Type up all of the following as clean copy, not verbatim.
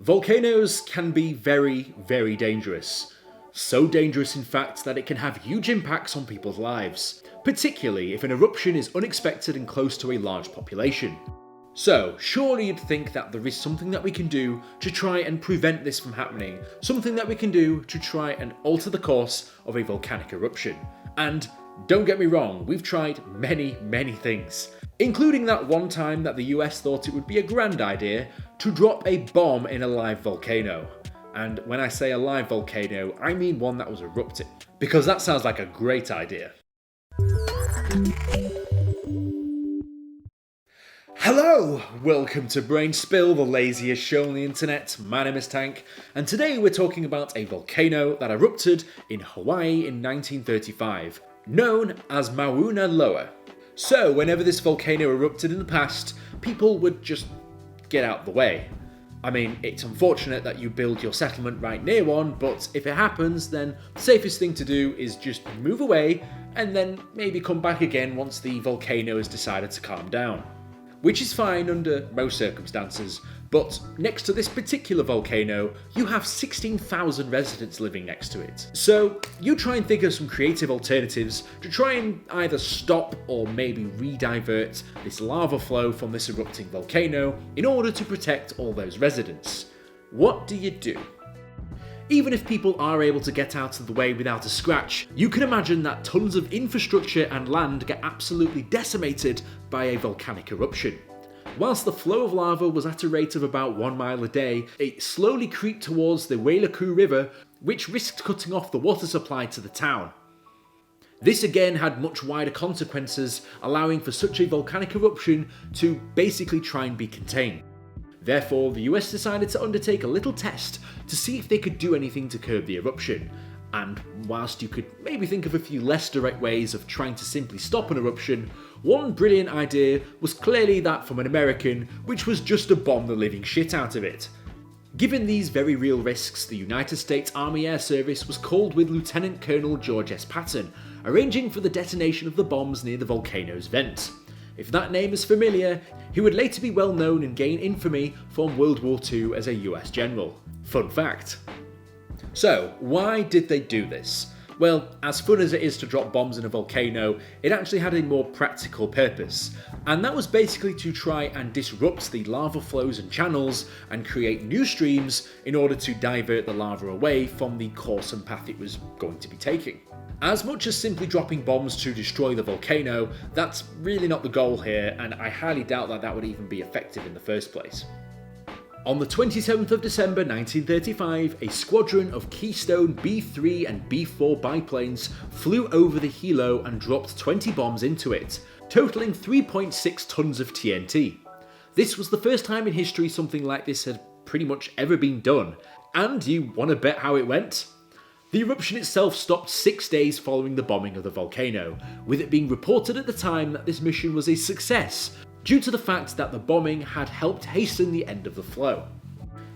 Volcanoes can be very, very dangerous. So dangerous in fact that it can have huge impacts on people's lives, particularly if an eruption is unexpected and close to a large population. So, surely you'd think that there is something that we can do to try and prevent this from happening, something that we can do to try and alter the course of a volcanic eruption. And don't get me wrong, we've tried many things, including that one time that the US thought it would be a grand idea to drop a bomb in a live volcano. And when I say a live volcano, I mean one that was erupting, because that sounds like a great idea. Hello! Welcome to Brainspill, the laziest show on the internet. My name is Tank, and today we're talking about a volcano that erupted in Hawaii in 1935, known as Mauna Loa. So, whenever this volcano erupted in the past, people would just get out of the way. I mean, it's unfortunate that you build your settlement right near one, but if it happens, then the safest thing to do is just move away and then maybe come back again once the volcano has decided to calm down. Which is fine under most circumstances, but next to this particular volcano, you have 16,000 residents living next to it. So you try and think of some creative alternatives to try and either stop or maybe re-divert this lava flow from this erupting volcano in order to protect all those residents. What do you do? Even if people are able to get out of the way without a scratch, you can imagine that tons of infrastructure and land get absolutely decimated by a volcanic eruption. Whilst the flow of lava was at a rate of about 1 mile a day, it slowly creeped towards the Wailuku River, which risked cutting off the water supply to the town. This again had much wider consequences, allowing for such a volcanic eruption to basically try and be contained. Therefore, the US decided to undertake a little test to see if they could do anything to curb the eruption. And whilst you could maybe think of a few less direct ways of trying to simply stop an eruption, one brilliant idea was clearly that from an American, which was just to bomb the living shit out of it. Given these very real risks, the United States Army Air Service was called with Lieutenant Colonel George S. Patton, arranging for the detonation of the bombs near the volcano's vent. If that name is familiar, he would later be well known and gain infamy from World War II as a US general. Fun fact. So, why did they do this? Well, as fun as it is to drop bombs in a volcano, it actually had a more practical purpose, and that was basically to try and disrupt the lava flows and channels and create new streams in order to divert the lava away from the course and path it was going to be taking. As much as simply dropping bombs to destroy the volcano, that's really not the goal here, and I highly doubt that that would even be effective in the first place. On the 27th of December 1935, a squadron of Keystone B-3 and B-4 biplanes flew over the Hilo and dropped 20 bombs into it, totaling 3.6 tons of TNT. This was the first time in history something like this had pretty much ever been done, and you want to bet how it went? The eruption itself stopped 6 days following the bombing of the volcano, with it being reported at the time that this mission was a success, due to the fact that the bombing had helped hasten the end of the flow.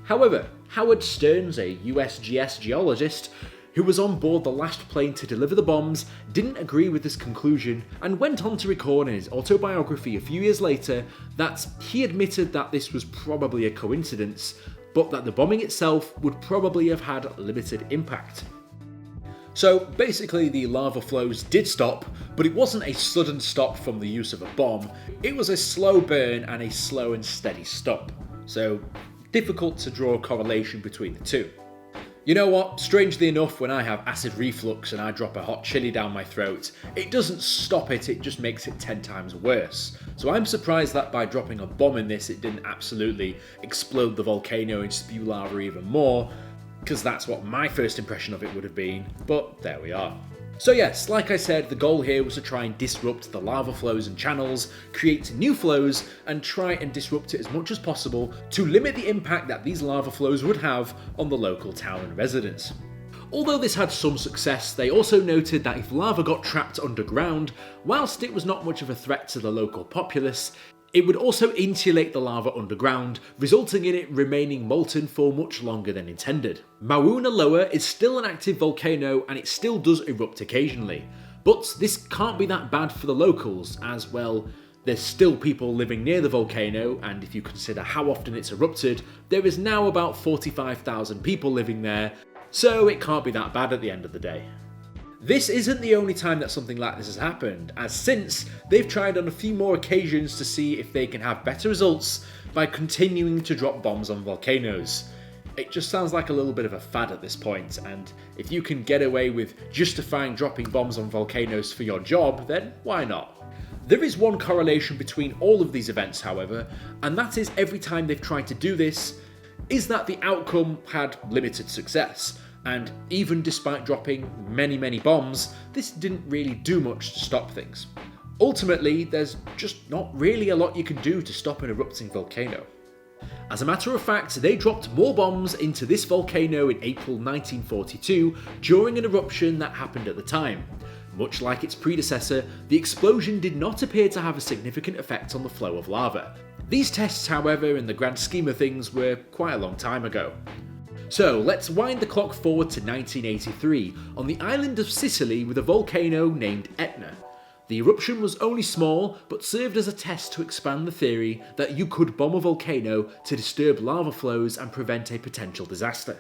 However, Howard Stearns, a USGS geologist, who was on board the last plane to deliver the bombs, didn't agree with this conclusion and went on to record in his autobiography a few years later that he admitted that this was probably a coincidence, but that the bombing itself would probably have had limited impact. So basically the lava flows did stop, but it wasn't a sudden stop from the use of a bomb, it was a slow burn and a slow and steady stop. So difficult to draw a correlation between the two. You know what, strangely enough, when I have acid reflux and I drop a hot chili down my throat, it doesn't stop it, it just makes it 10 times worse. So I'm surprised that by dropping a bomb in this, it didn't absolutely explode the volcano and spew lava even more, because that's what my first impression of it would have been, but there we are. So yes, like I said, the goal here was to try and disrupt the lava flows and channels, create new flows, and try and disrupt it as much as possible to limit the impact that these lava flows would have on the local town and residents. Although this had some success, they also noted that if lava got trapped underground, whilst it was not much of a threat to the local populace, it would also insulate the lava underground, resulting in it remaining molten for much longer than intended. Mauna Loa is still an active volcano and it still does erupt occasionally, but this can't be that bad for the locals as, well, There's still people living near the volcano, and if you consider how often it's erupted, there is now about 45,000 people living there, so it can't be that bad at the end of the day. This isn't the only time that something like this has happened, as since they've tried on a few more occasions to see if they can have better results by continuing to drop bombs on volcanoes. It just sounds like a little bit of a fad at this point, and if you can get away with justifying dropping bombs on volcanoes for your job, then why not? There is one correlation between all of these events, however, and that is every time they've tried to do this, is that the outcome had limited success. And even despite dropping many bombs, this didn't really do much to stop things. Ultimately, there's just not really a lot you can do to stop an erupting volcano. As a matter of fact, they dropped more bombs into this volcano in April 1942 during an eruption that happened at the time. Much like its predecessor, the explosion did not appear to have a significant effect on the flow of lava. These tests, however, in the grand scheme of things, were quite a long time ago. So let's wind the clock forward to 1983, on the island of Sicily with a volcano named Etna. The eruption was only small, but served as a test to expand the theory that you could bomb a volcano to disturb lava flows and prevent a potential disaster.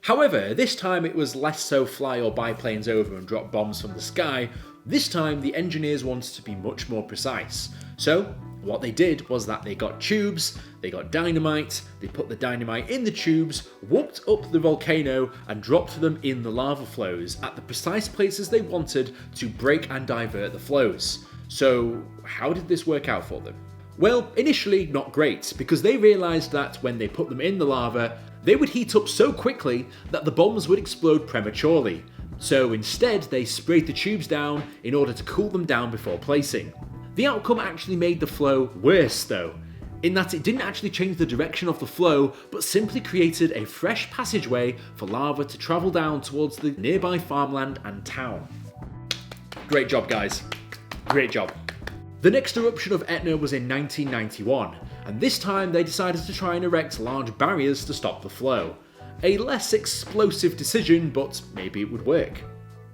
However, this time it was less so fly or biplanes over and drop bombs from the sky. This time the engineers wanted to be much more precise. So what they did was that they got tubes, they got dynamite, they put the dynamite in the tubes, walked up the volcano and dropped them in the lava flows at the precise places they wanted to break and divert the flows. So how did this work out for them? Well, initially not great, because they realised that when they put them in the lava, they would heat up so quickly that the bombs would explode prematurely. So instead they sprayed the tubes down in order to cool them down before placing. The outcome actually made the flow worse though, in that it didn't actually change the direction of the flow, but simply created a fresh passageway for lava to travel down towards the nearby farmland and town. Great job, guys. Great job. The next eruption of Etna was in 1991, and this time they decided to try and erect large barriers to stop the flow. A less explosive decision, but maybe it would work.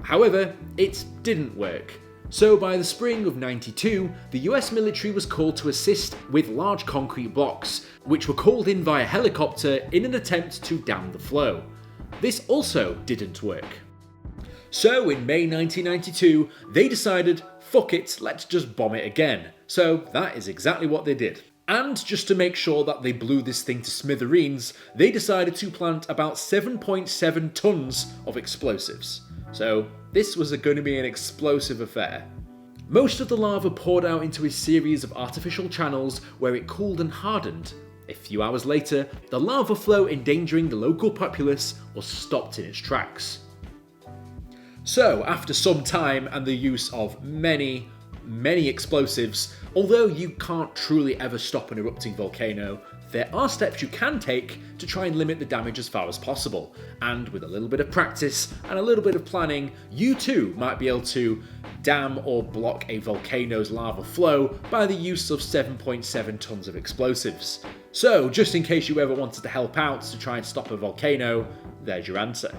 However, it didn't work. So by the spring of '92, the US military was called to assist with large concrete blocks, which were called in via helicopter in an attempt to dam the flow. This also didn't work. So in May 1992, they decided, fuck it, let's just bomb it again. So that is exactly what they did. And just to make sure that they blew this thing to smithereens, they decided to plant about 7.7 tons of explosives. So this was going to be an explosive affair. Most of the lava poured out into a series of artificial channels where it cooled and hardened. A few hours later, the lava flow endangering the local populace was stopped in its tracks. So after some time and the use of many explosives, although you can't truly ever stop an erupting volcano, there are steps you can take to try and limit the damage as far as possible, and with a little bit of practice and a little bit of planning, you too might be able to dam or block a volcano's lava flow by the use of 7.7 tons of explosives. So just in case you ever wanted to help out to try and stop a volcano, there's your answer.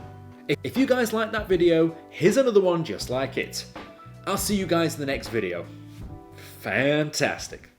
If you guys liked that video, here's another one just like it. I'll see you guys in the next video. Fantastic.